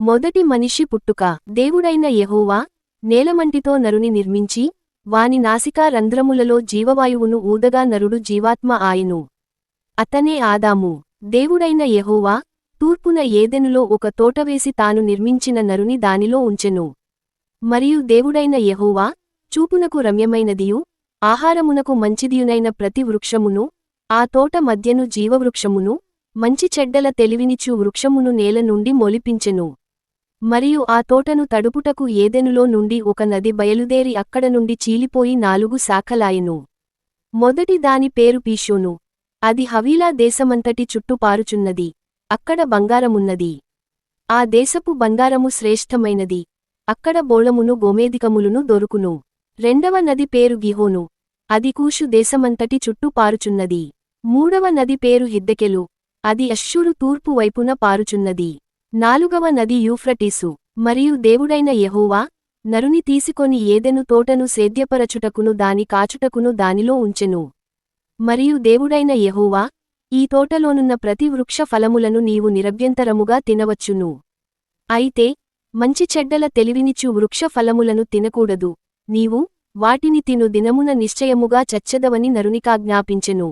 మొదటి మనిషి పుట్టుక. దేవుడైన యెహోవా నేలమంటితో నరుని నిర్మించి వాని నాసికా రంధ్రములలో జీవవాయువును ఊదగా నరుడు జీవాత్మ ఆయను. అతనే ఆదాము. దేవుడైన యెహోవా తూర్పున ఏదెనులో ఒక తోటవేసి తాను నిర్మించిన నరుని దానిలో ఉంచెను. మరియు దేవుడైన యెహోవా చూపునకు రమ్యమైనదియు ఆహారమునకు మంచిదియునైన ప్రతి వృక్షమును ఆ తోట మధ్యను జీవవృక్షమును మంచి చెడ్డల తెలివినిచ్చు వృక్షమును నేల నుండి మొలిపించెను. మరియు ఆ తోటను తడుపుటకు ఏదెనులో నుండి ఒక నది బయలుదేరి అక్కడ నుండి చీలిపోయి 4 శాఖలాయెను. మొదటి దాని పేరు పీషోను. అది హవీలా దేశమంతటి చుట్టూ పారుచున్నది. అక్కడ బంగారమున్నది. ఆ దేశపు బంగారము శ్రేష్టమైనది. అక్కడ బోళమును గోమేదికములును దొరుకును. రెండవ నది పేరు గిహోను. అది కూషు దేశమంతటి చుట్టూ పారుచున్నది. మూడవ నది పేరు హిద్దెకెలు. అది అష్షూరు తూర్పు వైపున పారుచున్నది. నాలుగవ నది యూఫ్రటీసు. మరియు దేవుడైన యెహోవా నరుని తీసుకొని ఏదెను తోటను సేద్యపరచుటకును దాని కాచుటకును దానిలో ఉంచెను. మరియు దేవుడైన యెహోవా ఈ తోటలోనున్న ప్రతి వృక్ష ఫలములను నీవు నిరభ్యంతరముగా తినవచ్చును. అయితే మంచి చెడ్డల తెలివినిచ్చు వృక్ష ఫలములను తినకూడదు. నీవు వాటిని తిను దినమున నిశ్చయముగా చచ్చెదవని నరునికాజ్ఞాపించెను.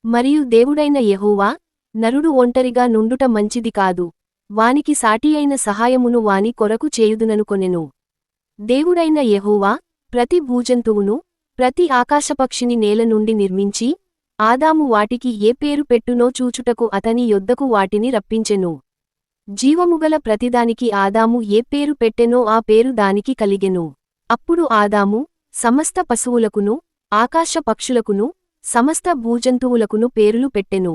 మరియు దేవుడైన యెహోవా నరుడు ఒంటరిగా నుండుట మంచిది కాదు. వానికి సాటియైన సహాయమును వాని కొరకు చేయుదుననుకొనెను. దేవుడైన యెహోవా ప్రతి భూజంతువును ప్రతి ఆకాశపక్షిని నేల నుండి నిర్మించి ఆదాము వాటికి ఏ పేరు పెట్టునో చూచుటకు అతని యొద్దకు వాటిని రప్పించెను. జీవముగల ప్రతిదానికి ఆదాము ఏ పేరు పెట్టెనో ఆ పేరు దానికి కలిగెను. అప్పుడు ఆదాము సమస్త పశువులకును ఆకాశ పక్షులకును సమస్త భూజంతువులకును పేరులు పెట్టెను.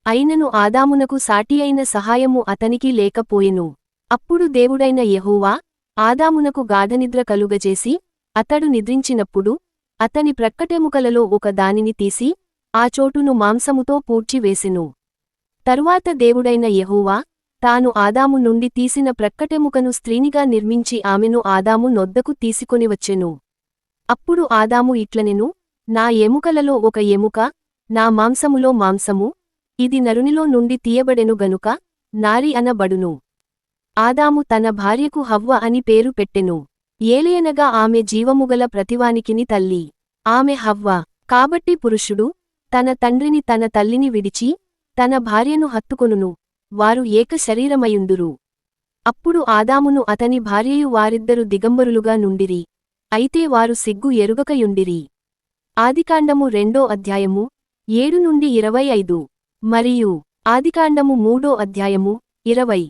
అయినను ఆదామునకు సాటియైన సహాయము అతనికి లేకపోయెను. అప్పుడు దేవుడైన యెహోవా ఆదామునకు గాఢనిద్ర కలుగజేసి అతడు నిద్రించినప్పుడు అతని ప్రక్కటెముకలలో ఒక దానిని తీసి ఆ చోటును మాంసముతో పూడ్చివేసెను. తరువాత దేవుడైన యెహోవా తాను ఆదాము నుండి తీసిన ప్రక్కటెముకను స్త్రీనిగా నిర్మించి ఆమెను ఆదాము నొద్దకు తీసుకొనివచ్చెను. అప్పుడు ఆదాము ఇట్లనెను, నా ఎముకలలో ఒక ఎముక, నా మాంసములో మాంసము, ఇది నరునిలో నుండి తీయబడెను గనుక నారి అనబడును. ఆదాము తన భార్యకు హవ్వ అని పేరు పెట్టెను. ఏలయనగా ఆమె జీవముగల ప్రతివానికిని తల్లి. ఆమె హవ్వ. కాబట్టి పురుషుడు తన తండ్రిని తన తల్లిని విడిచి తన భార్యను హత్తుకొనును, వారు ఏక శరీరమయుందురు. అప్పుడు ఆదామును అతని భార్యయు వారిద్దరు దిగంబరులుగా నుండిరి. అయితే వారు సిగ్గు ఎరుగకయుండిరి. ఆదికాండము 2వ అధ్యాయము 7 నుండి 25. మరియు ఆదికాండము 3వ అధ్యాయము 20.